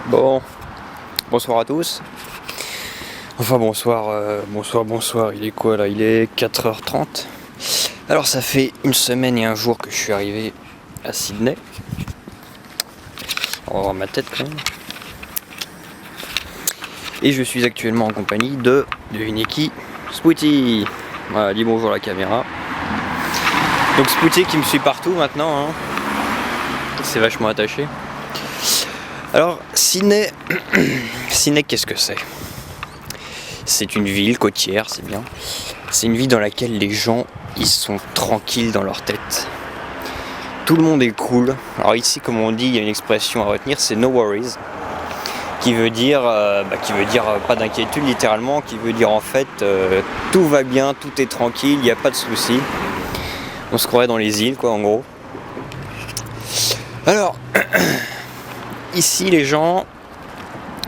Bon, bonsoir à tous. Enfin bonsoir, il est quoi là? Il est 4h30. Alors ça fait une semaine et un jour que je suis arrivé à Sydney. On va voir ma tête quand même. Et je suis actuellement en compagnie de Niki, Spooty. Voilà, dis bonjour à la caméra. Donc Spooty qui me suit partout maintenant, hein. C'est vachement attaché. Alors Sydney, Sydney qu'est-ce que c'est? C'est une ville côtière, c'est bien. C'est une ville dans laquelle les gens, ils sont tranquilles dans leur tête. Tout le monde est cool. Alors ici, comme on dit, il y a une expression à retenir, c'est no worries, qui veut dire pas d'inquiétude littéralement, qui veut dire en fait tout va bien, tout est tranquille, il n'y a pas de soucis. On se croirait dans les îles, quoi, en gros. Alors, ici les gens,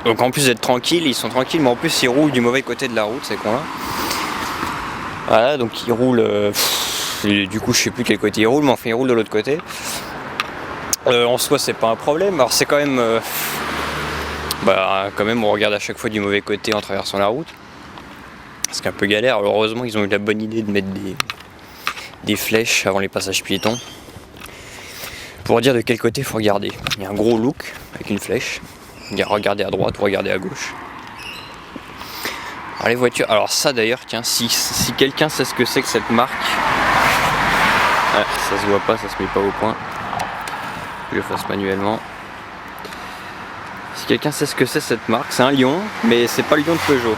donc en plus d'être tranquilles, ils sont tranquilles, mais en plus ils roulent du mauvais côté de la route, c'est con. Voilà, donc ils roulent. Du coup, je sais plus quel côté ils roulent, mais enfin ils roulent de l'autre côté. En soi, c'est pas un problème. Alors c'est quand même, on regarde à chaque fois du mauvais côté en traversant la route. C'est un peu galère. Alors, heureusement, ils ont eu la bonne idée de mettre des flèches avant les passages piétons pour dire de quel côté il faut regarder. Il y a un gros look avec une flèche. Il y a regarder à droite ou regarder à gauche. Alors les voitures, alors ça d'ailleurs, tiens, si quelqu'un sait ce que c'est que cette marque, ça se voit pas, ça se met pas au point. Je le fasse manuellement. Si quelqu'un sait ce que c'est cette marque, c'est un lion, mais c'est pas le lion de Peugeot.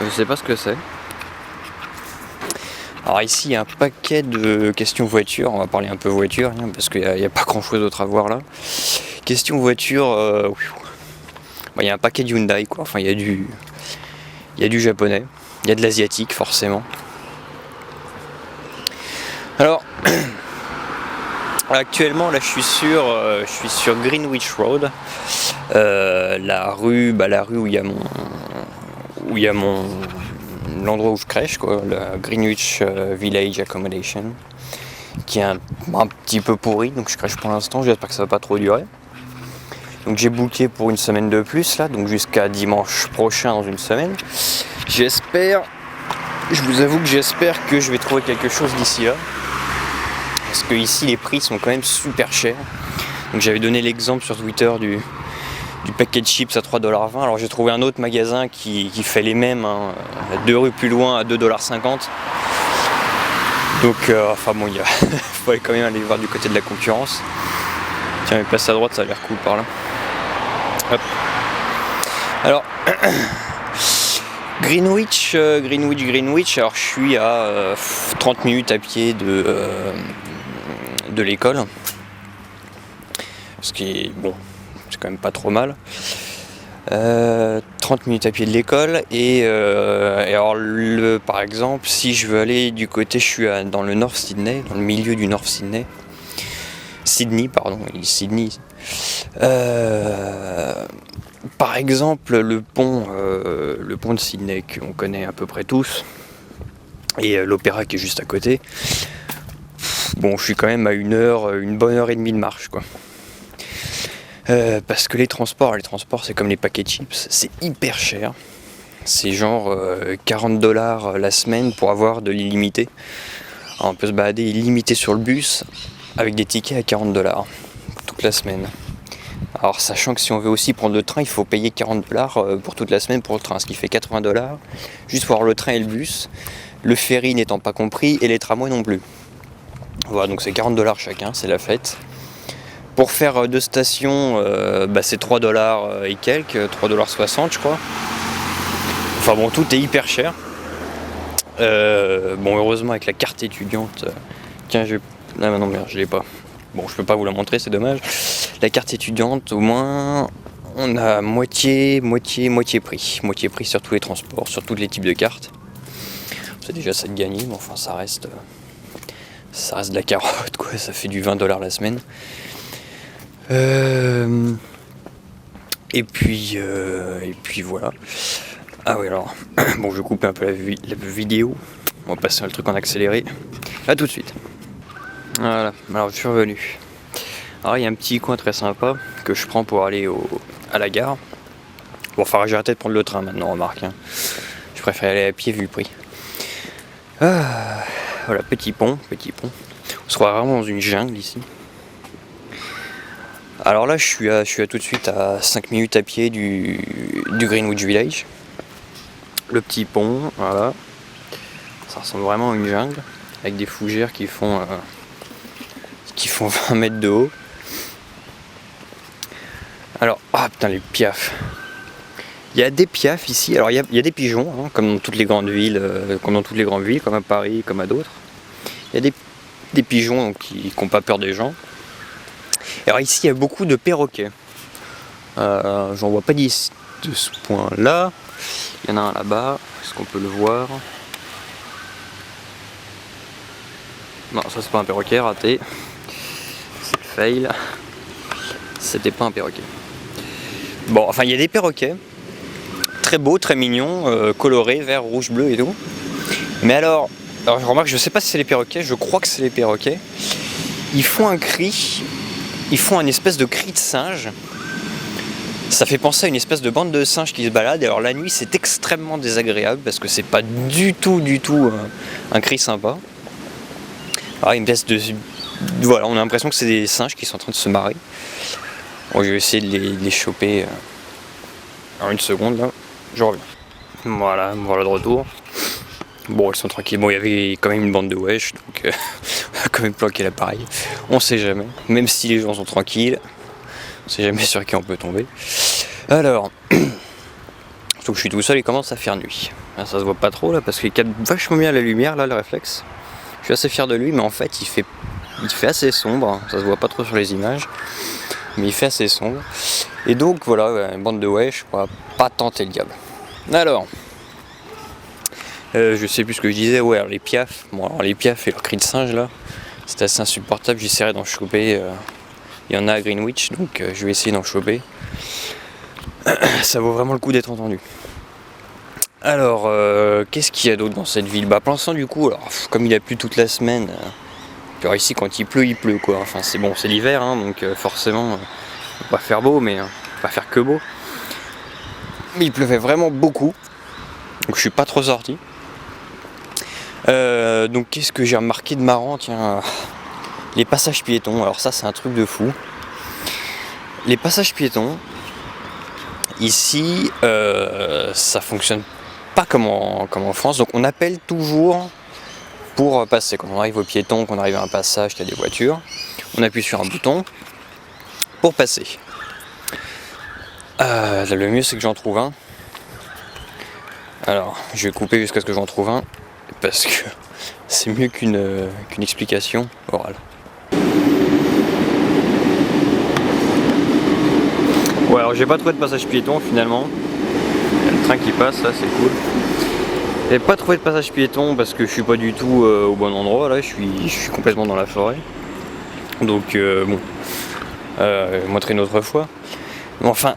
Je sais pas ce que c'est. Alors ici il y a un paquet de questions voitures, on va parler un peu voiture, hein, parce qu'il n'y a pas grand chose d'autre à voir là. Question voiture, il y a un paquet de Hyundai quoi, enfin il y a du japonais, il y a de l'asiatique forcément. Alors actuellement là je suis sur Greenwich Road, la rue où il y a l'endroit où je crèche quoi, la Greenwich Village Accommodation, qui est un petit peu pourri, donc je crèche pour l'instant, j'espère que ça va pas trop durer. Donc j'ai booké pour une semaine de plus là, donc jusqu'à dimanche prochain dans une semaine. Je vous avoue que j'espère que je vais trouver quelque chose d'ici là. Parce que ici les prix sont quand même super chers. Donc j'avais donné l'exemple sur Twitter du paquet de chips à 3,20$. Alors j'ai trouvé un autre magasin qui fait les mêmes, hein, 2 rues plus loin à 2,50$. Donc il faut quand même aller voir du côté de la concurrence. Tiens, mais place à droite, ça a l'air cool par là. Hop. Alors Greenwich, alors je suis à 30 minutes à pied de l'école. Ce qui est bon, c'est quand même pas trop mal. 30 minutes à pied de l'école et alors par exemple si je veux aller du côté, je suis dans le North Sydney, dans le milieu du North Sydney. Sydney. Par exemple, le pont de Sydney qu'on connaît à peu près tous, et l'opéra qui est juste à côté. Bon, je suis quand même à une bonne heure et demie de marche, quoi. Parce que les transports, c'est comme les paquets de chips, c'est hyper cher. C'est genre 40$ la semaine pour avoir de l'illimité. Alors, on peut se balader illimité sur le bus avec des tickets à 40$ toute la semaine. Alors sachant que si on veut aussi prendre le train, il faut payer 40$ pour toute la semaine pour le train, ce qui fait 80$ juste pour avoir le train et le bus, le ferry n'étant pas compris et les tramways non plus. Voilà, donc c'est 40$ chacun, c'est la fête. Pour faire 2 stations, c'est 3$ et quelques, 3,60$ je crois. Enfin bon, tout est hyper cher. Heureusement avec la carte étudiante, tiens je l'ai pas. Bon, je peux pas vous la montrer, c'est dommage. La carte étudiante, au moins, on a moitié prix. Moitié prix sur tous les transports, sur tous les types de cartes. C'est déjà ça de gagner, mais enfin, ça reste de la carotte, quoi. Ça fait du 20$ la semaine. Et puis voilà. Ah oui, alors, bon, je vais couper un peu la vidéo. On va passer le truc en accéléré. À tout de suite. Voilà, alors je suis revenu. Alors il y a un petit coin très sympa que je prends pour aller à la gare. Bon, enfin, j'ai arrêté de prendre le train maintenant, remarque. Hein. Je préfère aller à pied vu le prix. Voilà, petit pont. On se croit vraiment dans une jungle ici. Alors là, je suis à tout de suite à 5 minutes à pied du Greenwich Village. Le petit pont, voilà. Ça ressemble vraiment à une jungle, avec des fougères qui font 20 mètres de haut. Alors, putain, les piafs. Il y a des piafs ici. Alors, il y a des pigeons, hein, comme dans toutes les grandes villes, comme à Paris, comme à d'autres. Il y a des pigeons qui n'ont pas peur des gens. Alors ici, il y a beaucoup de perroquets. J'en vois pas d'ici de ce point-là. Il y en a un là-bas. Est-ce qu'on peut le voir? Non, ça c'est pas un perroquet, raté. C'est le fail. C'était pas un perroquet. Bon, enfin, il y a des perroquets. Très beaux, très mignons, colorés, vert, rouge, bleu et tout. Mais alors je remarque, je sais pas si c'est les perroquets, je crois que c'est les perroquets. Ils font un cri, ils font un espèce de cri de singe. Ça fait penser à une espèce de bande de singes qui se baladent. Et alors la nuit, c'est extrêmement désagréable parce que c'est pas du tout un cri sympa. Alors une espèce de... Voilà, on a l'impression que c'est des singes qui sont en train de se marrer. Bon, je vais essayer de les choper. Alors une seconde là, je reviens. Voilà, me voilà de retour. Bon, elles sont tranquilles. Bon, il y avait quand même une bande de wesh, donc on a quand même planqué l'appareil. On sait jamais. Même si les gens sont tranquilles, on sait jamais sur qui on peut tomber. Alors, surtout que je suis tout seul, il commence à faire nuit. Là, ça se voit pas trop là, parce qu'il capte vachement bien la lumière là, le réflexe. Je suis assez fier de lui, mais en fait, il fait assez sombre. Ça se voit pas trop sur les images, mais il fait assez sombre. Et donc voilà, une bande de wesh, on va pas tenter le diable. Alors. Je sais plus ce que je disais, ouais, alors les piafs. Bon, alors les piafs et leur cri de singe là, c'est assez insupportable. J'essaierai d'en choper. Il y en a à Greenwich, donc je vais essayer d'en choper. Ça vaut vraiment le coup d'être entendu. Alors, qu'est-ce qu'il y a d'autre dans cette ville? Pour l'instant, du coup, alors, comme il a plu toute la semaine, alors ici, quand il pleut quoi. Enfin, c'est bon, c'est l'hiver, hein, donc forcément, il va pas faire beau, mais pas faire que beau. Mais il pleuvait vraiment beaucoup, donc je suis pas trop sorti. Donc qu'est-ce que j'ai remarqué de marrant? Tiens, les passages piétons. Alors ça c'est un truc de fou. Les passages piétons ici ça fonctionne pas comme en France. Donc on appelle toujours pour passer. Quand on arrive au piéton, qu'on arrive à un passage qui a des voitures, on appuie sur un bouton pour passer. Le mieux c'est que j'en trouve un. Alors je vais couper jusqu'à ce que j'en trouve un, parce que c'est mieux qu'une explication orale. Ouais, alors j'ai pas trouvé de passage piéton finalement. Il y a le train qui passe, là c'est cool. J'ai pas trouvé de passage piéton parce que je suis pas du tout au bon endroit, là je suis complètement dans la forêt. Donc bon, je vous montrerai une autre fois. Mais enfin,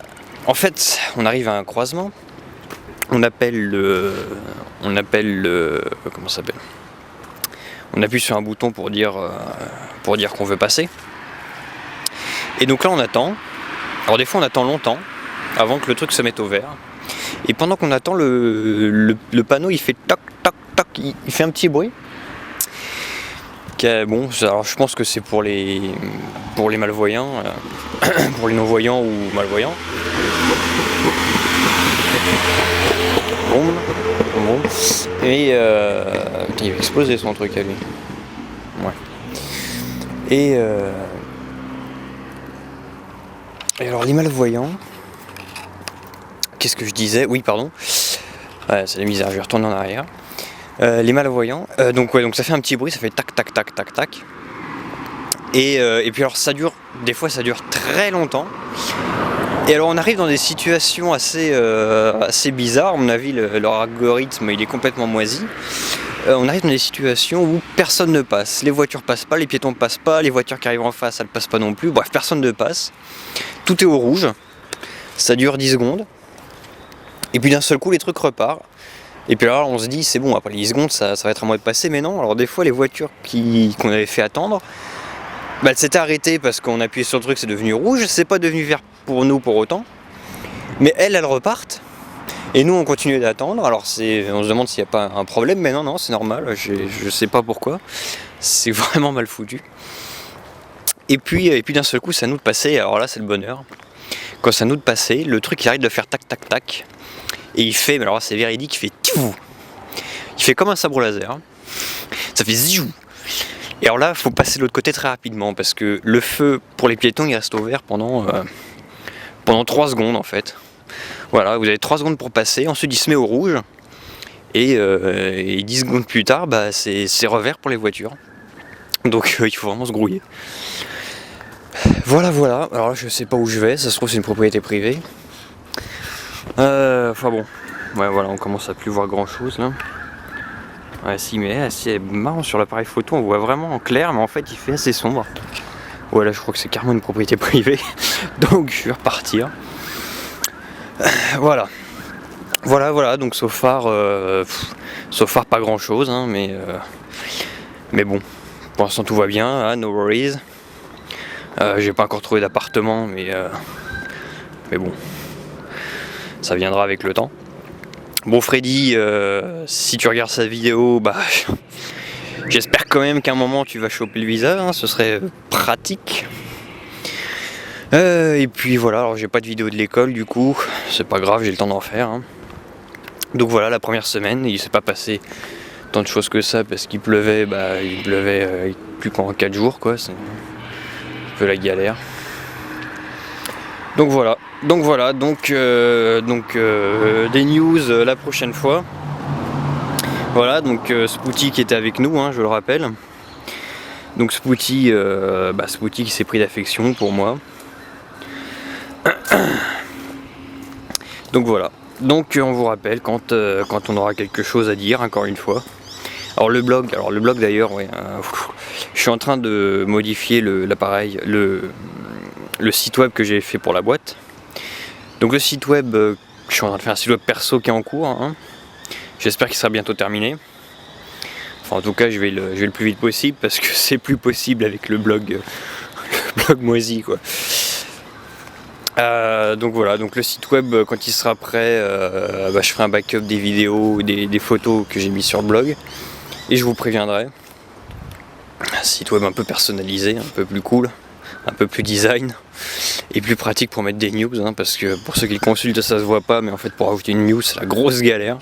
en fait, on arrive à un croisement. On appelle comment ça s'appelle? On appuie sur un bouton pour dire qu'on veut passer. Et donc là on attend. Alors des fois on attend longtemps avant que le truc se mette au vert. Et pendant qu'on attend, le panneau il fait toc toc toc, il fait un petit bruit. Bon, alors je pense que c'est pour les malvoyants, pour les non-voyants ou malvoyants. Bon. Et il va exploser son truc à lui. Ouais. Et alors les malvoyants, qu'est-ce que je disais? Oui, pardon. Ouais, c'est la misère, je vais retourner en arrière. Les malvoyants, donc ça fait un petit bruit, ça fait tac tac tac tac tac. Et puis alors des fois ça dure très longtemps. Et alors on arrive dans des situations assez bizarres, à mon avis leur algorithme il est complètement moisi. On arrive dans des situations où personne ne passe, les voitures passent pas, les piétons passent pas, les voitures qui arrivent en face elles passent pas non plus, bref personne ne passe. Tout est au rouge, ça dure 10 secondes, et puis d'un seul coup les trucs repartent. Et puis alors on se dit c'est bon, après les 10 secondes ça va être à moi de passer, mais non. Alors des fois les voitures qu'on avait fait attendre, bah, elle s'était arrêtée parce qu'on a appuyé sur le truc, c'est devenu rouge. C'est pas devenu vert pour nous pour autant. Mais elles repartent. Et nous on continue d'attendre. Alors on se demande s'il n'y a pas un problème, mais non, c'est normal. Je sais pas pourquoi. C'est vraiment mal foutu. Et puis d'un seul coup, ça nous de passer. Alors là, c'est le bonheur. Quand ça nous de passer, le truc il arrête de faire tac tac tac. Et il fait, mais alors c'est véridique, il fait tiou. Il fait comme un sabre laser. Ça fait ziou. Et alors là, il faut passer de l'autre côté très rapidement parce que le feu pour les piétons il reste ouvert pendant 3 secondes en fait. Voilà, vous avez 3 secondes pour passer, ensuite il se met au rouge et 10 secondes plus tard, bah, c'est revers pour les voitures. Donc il faut vraiment se grouiller. Voilà, alors là je sais pas où je vais, ça se trouve c'est une propriété privée. Enfin bon, ouais voilà, on commence à plus voir grand chose là. Ouais, si, mais c'est marrant, sur l'appareil photo on voit vraiment en clair, mais en fait il fait assez sombre. Ouais, là je crois que c'est carrément une propriété privée, donc je vais repartir. Voilà, donc so far pas grand chose, hein, mais bon, pour l'instant tout va bien, hein, no worries. J'ai pas encore trouvé d'appartement, mais bon, ça viendra avec le temps. Bon Freddy, si tu regardes cette vidéo, bah j'espère quand même qu'à un moment tu vas choper le visa, hein, ce serait pratique. Et puis voilà, alors j'ai pas de vidéo de l'école du coup, c'est pas grave, j'ai le temps d'en faire. Hein. Donc voilà, la première semaine, il s'est pas passé tant de choses que ça parce qu'il pleuvait, plus qu'en 4 jours quoi, c'est un peu la galère. Donc voilà, donc des news la prochaine fois. Voilà, donc Spouty qui était avec nous, hein, je le rappelle. Donc Spouty qui s'est pris d'affection pour moi. Donc voilà, donc on vous rappelle quand on aura quelque chose à dire, encore une fois. Alors le blog d'ailleurs, ouais, je suis en train de modifier l'appareil, le site web que j'ai fait pour la boîte. Donc le site web, je suis en train de faire un site web perso qui est en cours, hein. J'espère qu'il sera bientôt terminé. Enfin en tout cas je vais le plus vite possible parce que c'est plus possible avec le blog moisi quoi. Donc voilà, donc le site web quand il sera prêt, je ferai un backup des vidéos, des photos que j'ai mis sur le blog et je vous préviendrai. Un site web un peu personnalisé, un peu plus cool, un peu plus design et plus pratique pour mettre des news, hein, parce que pour ceux qui le consultent ça se voit pas, mais en fait pour ajouter une news c'est la grosse galère.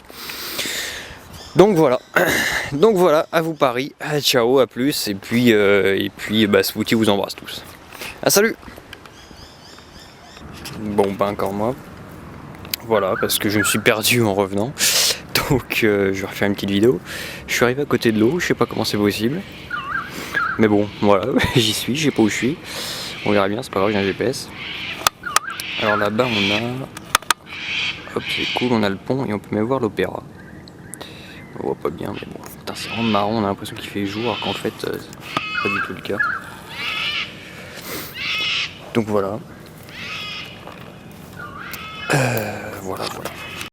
Donc voilà, à vous Paris, ciao, à plus, et puis Spouty vous embrasse tous. Ah salut. Bon ben encore moi. Voilà, parce que je me suis perdu en revenant. Donc je vais refaire une petite vidéo. Je suis arrivé à côté de l'eau, je sais pas comment c'est possible. Mais bon, voilà, j'y suis, je sais pas où je suis. On verra bien, c'est pas grave, j'ai un GPS. Alors là-bas on a... Hop, c'est cool, on a le pont et on peut même voir l'opéra. On voit pas bien, mais bon. Putain, c'est vraiment marrant, on a l'impression qu'il fait jour, alors qu'en fait, c'est pas du tout le cas. Donc voilà. Voilà.